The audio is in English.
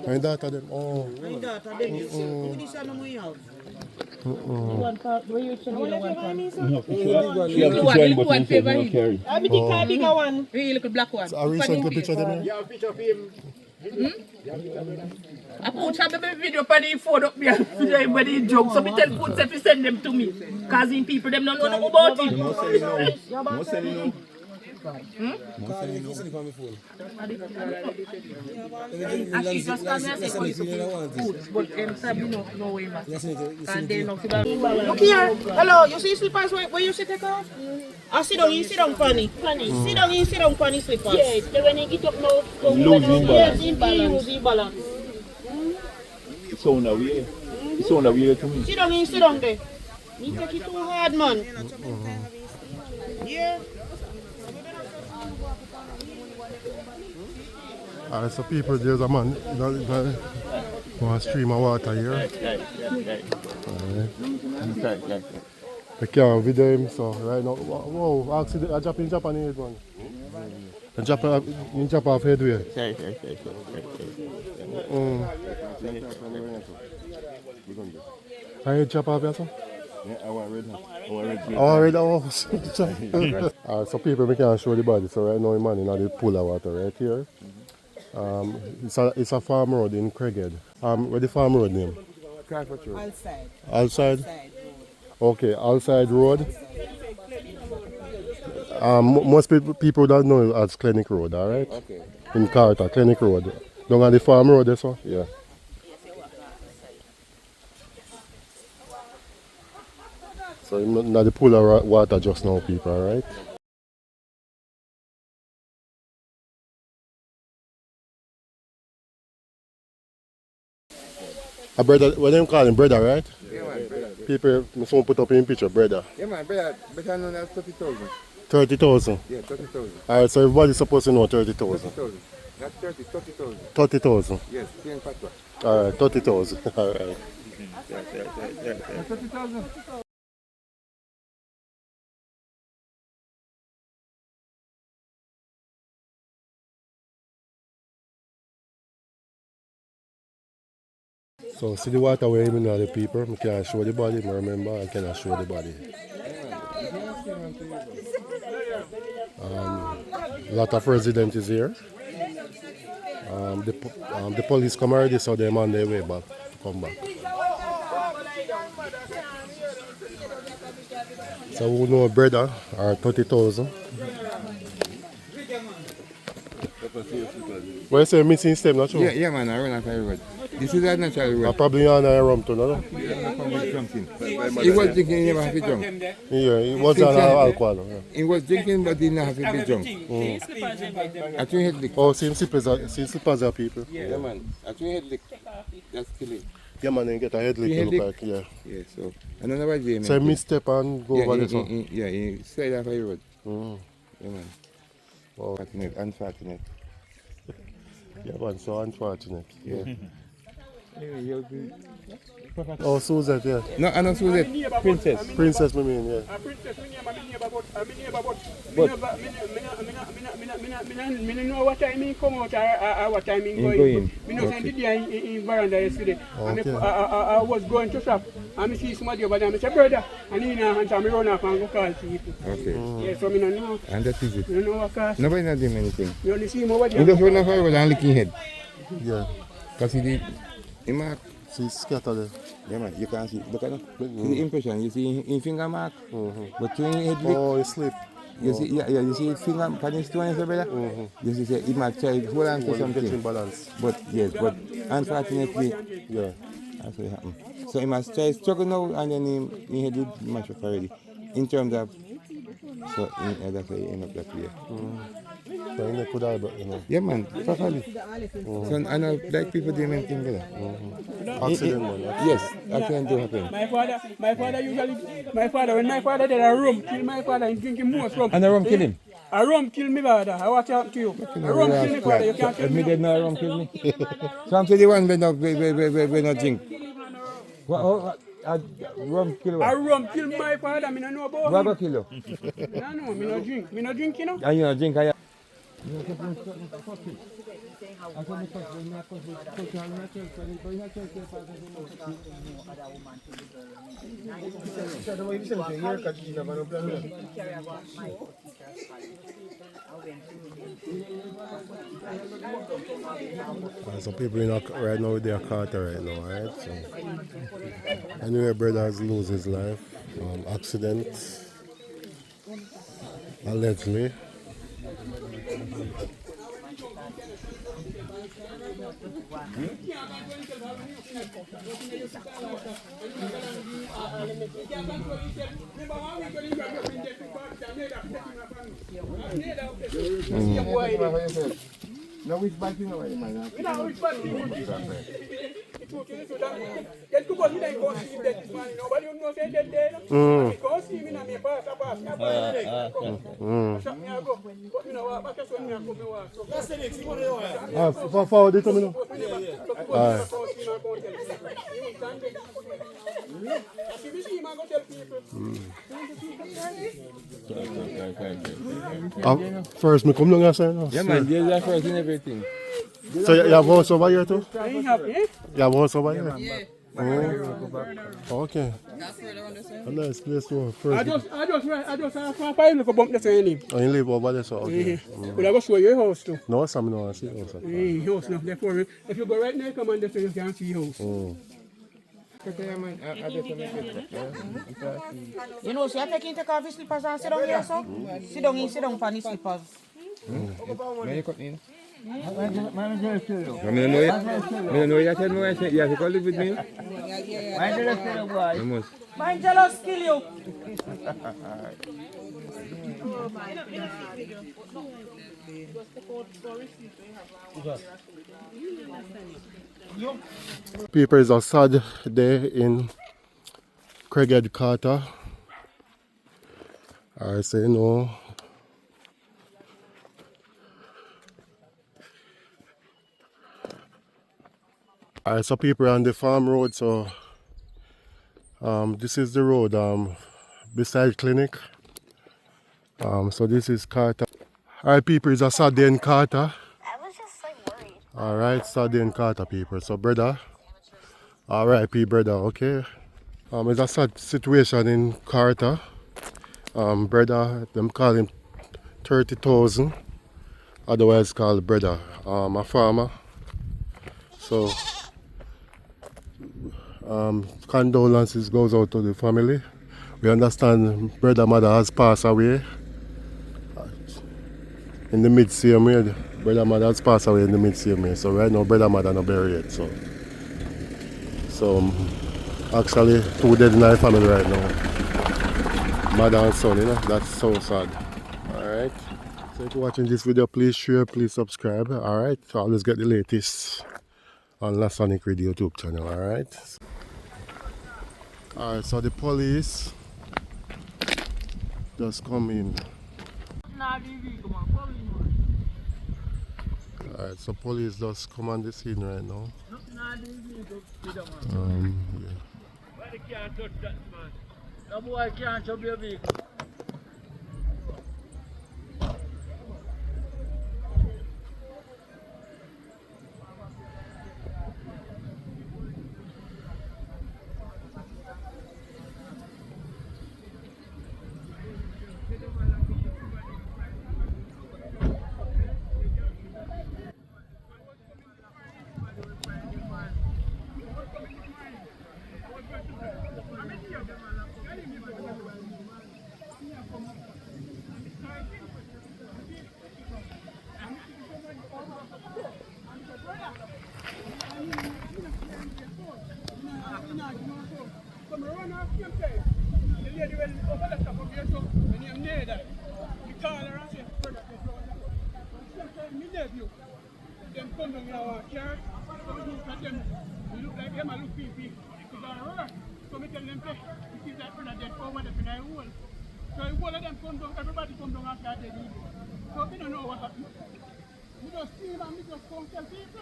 My daughter them. Oh. My daughter them. This is my house. Where you should be the one from? She have to join but one favor no carry. I be the bigger one. Hey, look at black one. So I recently picture them. You have a picture of him. I put a video on the phone up there. Everybody joke. So me tell Coach to send them to me. Cause in people them don't know about it. No selling now. No selling now. And she just come here and say, food. But them say no way back. And they know. Look here. Hello, you see slippers where you sit take off? I sit down, Fanny. Sit down, Fanny slippers. Yes, when you get up now, Losing balance. It's on the way. It's on the way to me. Sit down there. You take it too hard, man. Yeah. Alright, so people, there's a man, one stream of water here. Alright. I can't video him, so right now, whoa, accident, I drop in Japanese one. I drop off headway. Are you drop off here, sir? Yeah, I want red now. I want red. Alright, so people, we can't show the body, so right now, man, in the pool of water right here. It's a farm road in Craigheaf. Where the farm road name? Craigheaf Road. Outside? Okay, outside road. Most people don't know it as Clinic Road, alright? Okay. In Carter, Clinic Road. Down on the farm road, that's all? Yeah. So I'm not the pool of water just now, people, alright? A brother, what them call him, Bredda, right? Yeah, man, brother. People, someone put up in picture, Bredda. Yeah, man, brother, better known as 30,000. 30,000. Yeah, 30,000. Alright, so everybody's supposed to know 30,000. 30,000. Not 30, 30,000. 30,000. Yes, same fatwa. Alright, 30,000. Alright. Yeah. 30,000. So see the water where even the people, I can't show the body, I remember I cannot show the body. A lot of residents is here. The police come already, so they're on their way back to come back. So who know Bredda are 30,000. Where you say missing step, not sure? Yeah, man, I run after the road. This is a natural road. Probably on a rum too, no? He was drinking, he never have to drunk. Yeah, he was on alcohol. Yeah. He was drinking, but he didn't have to be drunk. I think head lick. Oh, same slippers are people. Yeah, man. I think head lick. That's killing. Yeah, man, you get a head lick, Head look lick? like, yeah. Yeah, so. I don't know what Jamie. So misstep and go over this one. Yeah, he slide off the road. Yeah, man. Wow. Unfortunate. Yeah, man, so unfortunate. Yeah. Oh, Suzette, yeah. No, I don't see that. Princess. Princess, I mean, yeah. Princess, I know what time he come out or what time he go in. I know I did there in veranda yesterday. Okay. I was going to shop and I see somebody over there and I say, brother, and he and I run off and go call people. Okay. Yeah, so I don't know. And that is it. You know what cause? Nobody not doing anything. You only see him over He there. just run off the road and licking head. Yeah. Because he did. He mark. See, scatter there. Yeah, man, you can see. Look at that. See the impression. You see his finger mark. But when he head lick, Oh, he slip. you see, you see his finger on his stone, brother. You see, say, he might try to hold on to Getting something. balance. But yes, but unfortunately, Yeah. that's what happened. So he must try struggle now, and then he had it match up already. In terms of, so that's why he end up that way. So he could have, you know. Yeah, man, properly. So I know black people do anything better. Accident, man. Yes, accident do happen. My father usually, when my father did a rum, kill my father and drinking most rum. And the rum kill him? A rum kill me, brother. I watch out to you. A rum kill me, father. You can't kill Me me. did not rum kill me. So I'm saying the one we not drink. What? Rum kill A what? rum kill my father. Me no know about What him. go kill you? No, me no drink. Me no drink, you know. And you not drink? So people in right now they are caught right now, right? So anyway, brother has lost his life. Accident, allegedly. No, which bad thing away, man. Forward it to me now. First, me come down here, sir. Yeah, man, there's that first in everything. So you have house over here too? I have, eh? You have house over here? Yeah. Oh, okay. A nice place to first. I just have 5 little bump that's where I live. Oh, you live over there, so okay. But I go show you your house too. No, some no, I see house. House now. Therefore, if you go right now, come on, you can see your house. You know, so I take into off his slippers and sit down here, so? Sit down for his slippers. I know you tell me you have to go live with me. I must. Mind jealous kill you. People is a sad day in Craigheaf, Carter. I say no. Alright, so people are on the farm road, so this is the road beside clinic. So this is Carter. Alright, people, it's a sad day in Carter. I was just like worried. Alright, sad day in Carter, people. So Bredda, R.I.P. Bredda, okay. It's a sad situation in Carter. Bredda, them call him 30,000, otherwise called Bredda. A farmer. So condolences goes out to the family. We understand Bredda mother has passed away in the mid-same year. Bredda mother has passed away in the mid-same year. So right now Bredda mother not buried. So actually 2 dead in our family right now. Mother and son, you know, that's so sad. Alright. So if you're watching this video, please share, please subscribe. Alright. So always get the latest on La Sonic Radio YouTube channel, alright? Alright, so the police just come in. Alright, so police just come on the scene right now. Yeah. No boy can't touch your vehicle. Everybody come down after they leave. So we don't know what happened. We just see them, we just come tell people.